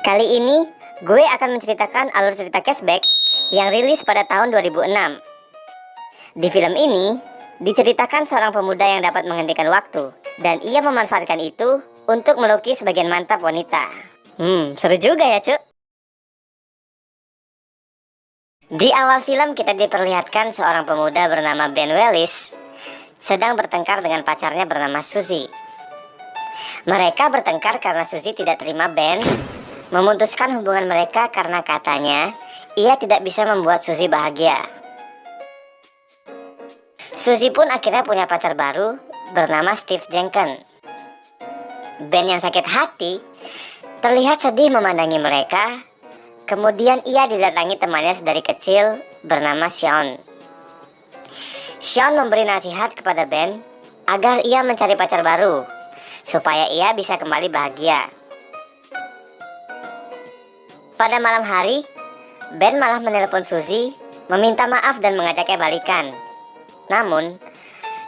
Kali ini, gue akan menceritakan alur cerita Cashback yang rilis pada tahun 2006. Di film ini, diceritakan seorang pemuda yang dapat menghentikan waktu, dan ia memanfaatkan itu untuk melukis sebagian mantap wanita. Seru juga ya, Cuk. Di awal film kita diperlihatkan seorang pemuda bernama Ben Wellis sedang bertengkar dengan pacarnya bernama Suzy. Mereka bertengkar karena Suzy tidak terima Ben memutuskan hubungan mereka karena katanya ia tidak bisa membuat Suzy bahagia. Suzy pun akhirnya punya pacar baru bernama Steve Jenkins. Ben yang sakit hati terlihat sedih memandangi mereka. Kemudian ia didatangi temannya sedari kecil bernama Sean. Sean memberi nasihat kepada Ben agar ia mencari pacar baru supaya ia bisa kembali bahagia. Pada malam hari, Ben malah menelpon Suzy, meminta maaf dan mengajaknya balikan. Namun,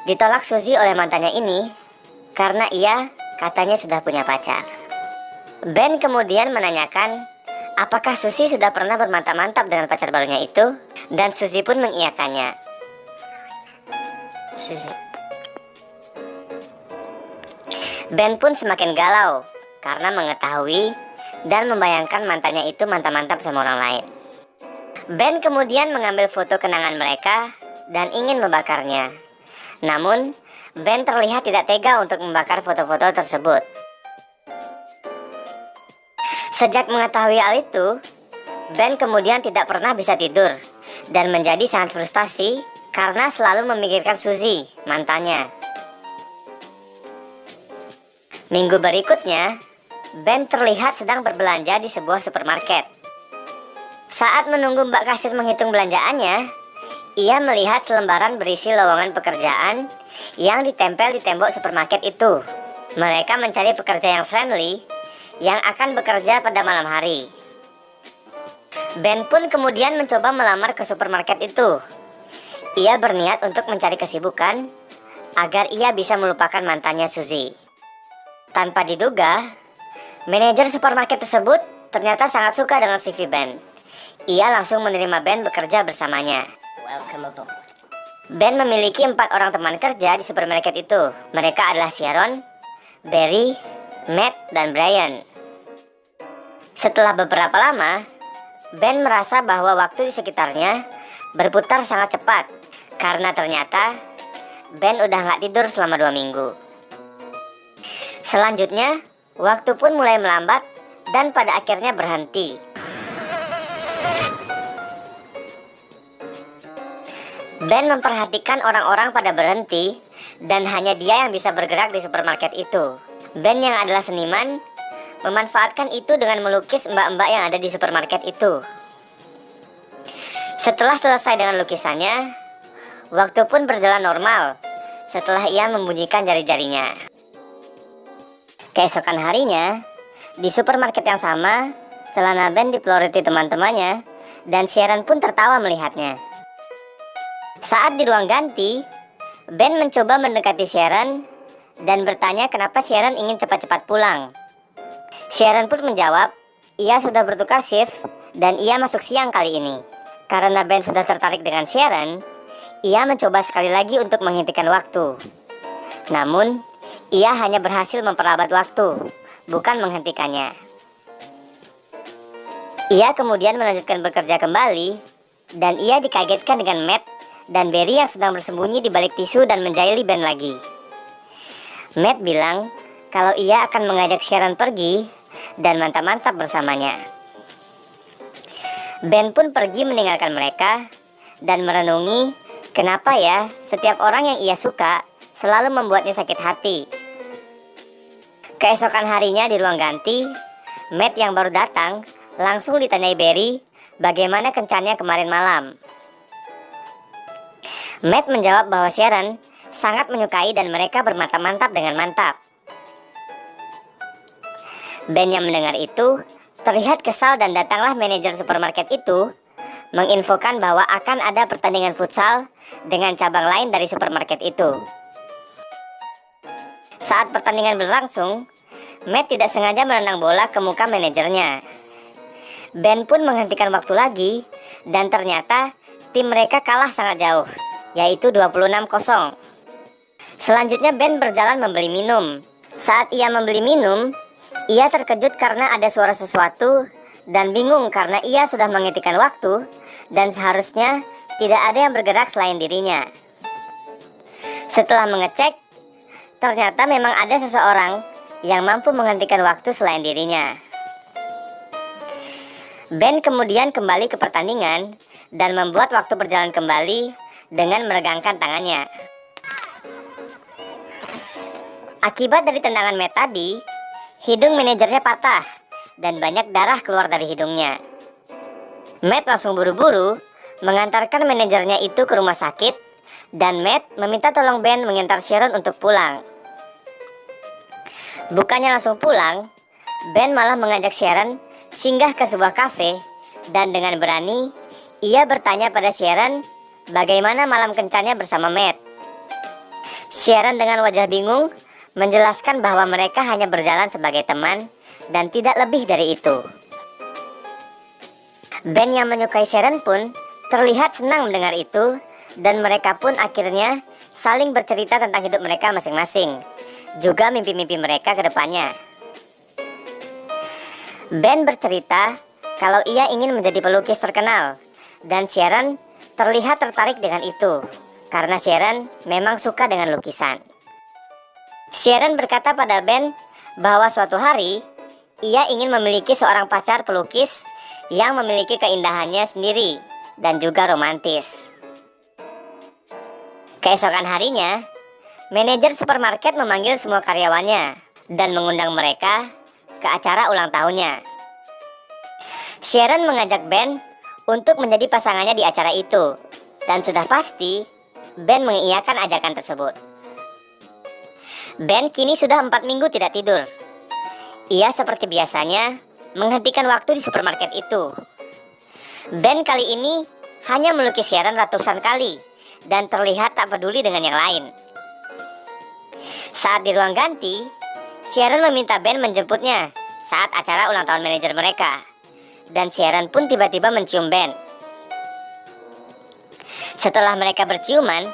ditolak Suzy oleh mantannya ini karena ia katanya sudah punya pacar. Ben kemudian menanyakan apakah Suzy sudah pernah bermantap-mantap dengan pacar barunya itu, dan Suzy pun mengiyakannya. Ben pun semakin galau karena mengetahui dan membayangkan mantannya itu mantap-mantap sama orang lain. Ben kemudian mengambil foto kenangan mereka dan ingin membakarnya. Namun, Ben terlihat tidak tega untuk membakar foto-foto tersebut. Sejak mengetahui hal itu, Ben kemudian tidak pernah bisa tidur dan menjadi sangat frustasi karena selalu memikirkan Suzy, mantannya. Minggu berikutnya, Ben terlihat sedang berbelanja di sebuah supermarket. Saat menunggu Mbak Kasir menghitung belanjaannya, ia melihat selembaran berisi lowongan pekerjaan yang ditempel di tembok supermarket itu. Mereka mencari pekerja yang friendly yang akan bekerja pada malam hari. Ben pun kemudian mencoba melamar ke supermarket itu. Ia berniat untuk mencari kesibukan agar ia bisa melupakan mantannya Suzy. Tanpa diduga, manajer supermarket tersebut ternyata sangat suka dengan CV Ben. Ia langsung menerima Ben bekerja bersamanya. Ben memiliki 4 orang teman kerja di supermarket itu. Mereka adalah Sharon, Barry, Matt, dan Brian. Setelah beberapa lama, Ben merasa bahwa waktu di sekitarnya berputar sangat cepat karena ternyata Ben udah gak tidur selama 2 minggu. Selanjutnya, waktu pun mulai melambat dan pada akhirnya berhenti. Ben memperhatikan orang-orang pada berhenti dan hanya dia yang bisa bergerak di supermarket itu. Ben yang adalah seniman memanfaatkan itu dengan melukis mbak-mbak yang ada di supermarket itu. Setelah selesai dengan lukisannya, waktu pun berjalan normal setelah ia membunyikan jari-jarinya. Keesokan harinya, di supermarket yang sama, celana Ben dipeloroti teman-temannya dan Sharon pun tertawa melihatnya. Saat di ruang ganti, Ben mencoba mendekati Sharon dan bertanya kenapa Sharon ingin cepat-cepat pulang. Sharon pun menjawab, ia sudah bertukar shift dan ia masuk siang kali ini. Karena Ben sudah tertarik dengan Sharon, ia mencoba sekali lagi untuk menghentikan waktu. Namun, ia hanya berhasil memperlambat waktu, bukan menghentikannya. Ia kemudian melanjutkan bekerja kembali, dan ia dikagetkan dengan Matt dan Barry yang sedang bersembunyi di balik tisu dan menjahili Ben lagi. Matt bilang kalau ia akan mengajak Sharon pergi dan mantap-mantap bersamanya. Ben pun pergi meninggalkan mereka dan merenungi kenapa ya setiap orang yang ia suka selalu membuatnya sakit hati. Keesokan harinya di ruang ganti, Matt yang baru datang langsung ditanyai Barry bagaimana kencannya kemarin malam. Matt menjawab bahwa Sharon sangat menyukai dan mereka bermantap-mantap dengan mantap. Ben yang mendengar itu terlihat kesal dan datanglah manajer supermarket itu menginfokan bahwa akan ada pertandingan futsal dengan cabang lain dari supermarket itu. Saat pertandingan berlangsung, Matt tidak sengaja menendang bola ke muka manajernya. Ben pun menghentikan waktu lagi, dan ternyata tim mereka kalah sangat jauh, yaitu 26-0. Selanjutnya Ben berjalan membeli minum. Saat ia membeli minum, ia terkejut karena ada suara sesuatu dan bingung karena ia sudah menghentikan waktu dan seharusnya tidak ada yang bergerak selain dirinya. Setelah mengecek, ternyata memang ada seseorang yang mampu menghentikan waktu selain dirinya. Ben kemudian kembali ke pertandingan dan membuat waktu berjalan kembali dengan meregangkan tangannya. Akibat dari tendangan Matt tadi, hidung manajernya patah dan banyak darah keluar dari hidungnya. Matt langsung buru-buru mengantarkan manajernya itu ke rumah sakit dan Matt meminta tolong Ben mengantar Sharon untuk pulang. Bukannya langsung pulang, Ben malah mengajak Sharon singgah ke sebuah kafe dan dengan berani ia bertanya pada Sharon bagaimana malam kencannya bersama Matt. Sharon dengan wajah bingung menjelaskan bahwa mereka hanya berjalan sebagai teman dan tidak lebih dari itu. Ben yang menyukai Sharon pun terlihat senang mendengar itu dan mereka pun akhirnya saling bercerita tentang hidup mereka masing-masing, juga mimpi-mimpi mereka ke depannya. Ben bercerita kalau ia ingin menjadi pelukis terkenal dan Sharon terlihat tertarik dengan itu karena Sharon memang suka dengan lukisan. Sharon berkata pada Ben bahwa suatu hari ia ingin memiliki seorang pacar pelukis yang memiliki keindahannya sendiri dan juga romantis. Keesokan harinya, manajer supermarket memanggil semua karyawannya dan mengundang mereka ke acara ulang tahunnya. Sharon mengajak Ben untuk menjadi pasangannya di acara itu dan sudah pasti Ben mengiyakan ajakan tersebut. Ben kini sudah 4 minggu tidak tidur. Ia seperti biasanya menghentikan waktu di supermarket itu. Ben kali ini hanya melukis Sharon ratusan kali dan terlihat tak peduli dengan yang lain. Saat di ruang ganti, Sharon meminta Ben menjemputnya saat acara ulang tahun manajer mereka. Dan Sharon pun tiba-tiba mencium Ben. Setelah mereka berciuman,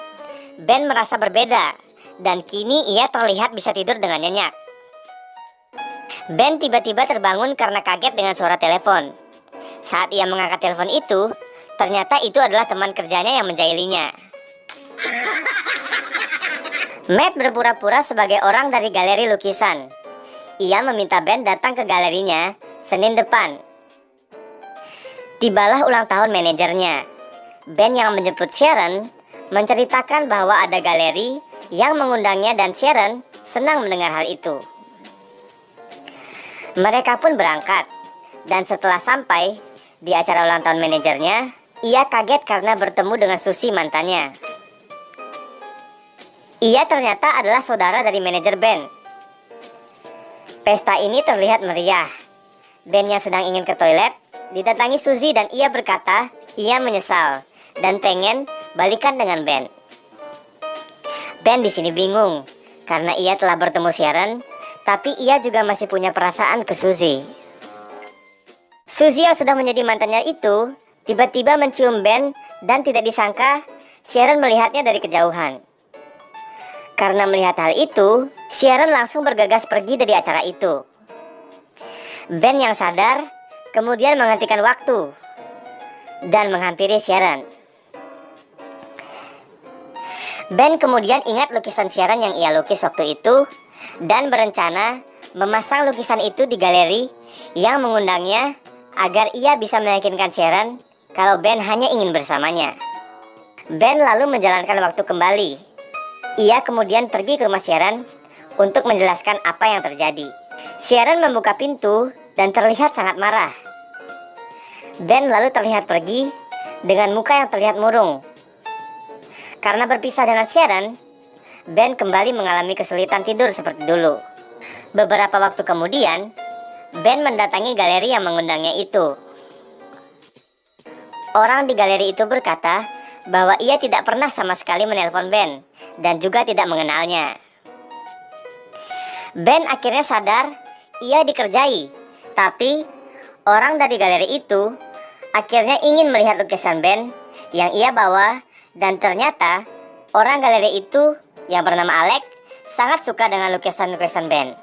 Ben merasa berbeda dan kini ia terlihat bisa tidur dengan nyenyak. Ben tiba-tiba terbangun karena kaget dengan suara telepon. Saat ia mengangkat telepon itu, ternyata itu adalah teman kerjanya yang menjailinya. Matt berpura-pura sebagai orang dari galeri lukisan. Ia meminta Ben datang ke galerinya Senin depan. Tibalah ulang tahun manajernya. Ben yang menjemput Sharon menceritakan bahwa ada galeri yang mengundangnya dan Sharon senang mendengar hal itu. Mereka pun berangkat dan setelah sampai di acara ulang tahun manajernya, ia kaget karena bertemu dengan Susie mantannya. Ia ternyata adalah saudara dari manajer Ben. Pesta ini terlihat meriah. Ben yang sedang ingin ke toilet didatangi Susie dan ia berkata ia menyesal dan pengen balikan dengan Ben. Ben di sini bingung karena ia telah bertemu Sharon, tapi ia juga masih punya perasaan ke Susie. Susie yang sudah menjadi mantannya itu tiba-tiba mencium Ben dan tidak disangka Sharon melihatnya dari kejauhan. Karena melihat hal itu, Sharon langsung bergegas pergi dari acara itu. Ben yang sadar kemudian menghentikan waktu dan menghampiri Sharon. Ben kemudian ingat lukisan Sharon yang ia lukis waktu itu dan berencana memasang lukisan itu di galeri yang mengundangnya agar ia bisa meyakinkan Sharon kalau Ben hanya ingin bersamanya. Ben lalu menjalankan waktu kembali. Ia kemudian pergi ke rumah Sharon untuk menjelaskan apa yang terjadi. Sharon membuka pintu dan terlihat sangat marah. Ben lalu terlihat pergi dengan muka yang terlihat murung. Karena berpisah dengan Sharon, Ben kembali mengalami kesulitan tidur seperti dulu. Beberapa waktu kemudian, Ben mendatangi galeri yang mengundangnya itu. Orang di galeri itu berkata bahwa ia tidak pernah sama sekali menelpon Ben dan juga tidak mengenalnya. Ben akhirnya sadar ia dikerjai, tapi Orang dari galeri itu akhirnya ingin melihat lukisan Ben yang ia bawa, dan ternyata orang galeri itu yang bernama Alex sangat suka dengan lukisan-lukisan Ben.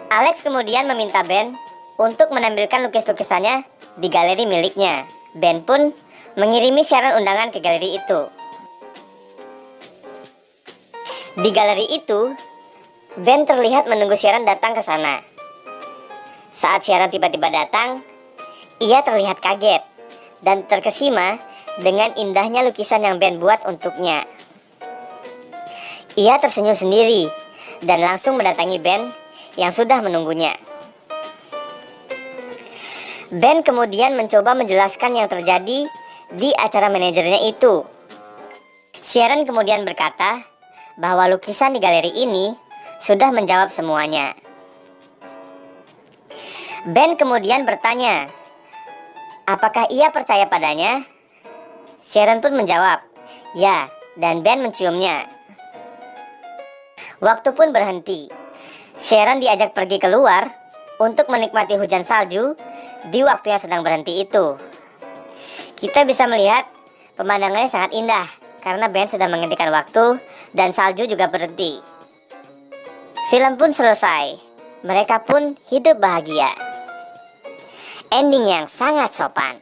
Alex kemudian meminta Ben untuk menampilkan lukis-lukisannya di galeri miliknya. Ben pun mengirimi syarat undangan ke galeri itu. Di galeri itu, Ben terlihat menunggu Sharon datang ke sana. Saat Sharon tiba-tiba datang, ia terlihat kaget dan terkesima dengan indahnya lukisan yang Ben buat untuknya. Ia tersenyum sendiri dan langsung mendatangi Ben yang sudah menunggunya. Ben kemudian mencoba menjelaskan yang terjadi di acara manajernya itu. Sharon kemudian berkata bahwa lukisan di galeri ini sudah menjawab semuanya. Ben kemudian bertanya, apakah ia percaya padanya? Sharon pun menjawab, ya, dan Ben menciumnya. Waktu pun berhenti. Sharon diajak pergi keluar untuk menikmati hujan salju di waktu yang sedang berhenti itu. Kita bisa melihat pemandangannya sangat indah karena Ben sudah menghentikan waktu dan salju juga berhenti. Film pun selesai. Mereka pun hidup bahagia. Ending yang sangat sopan.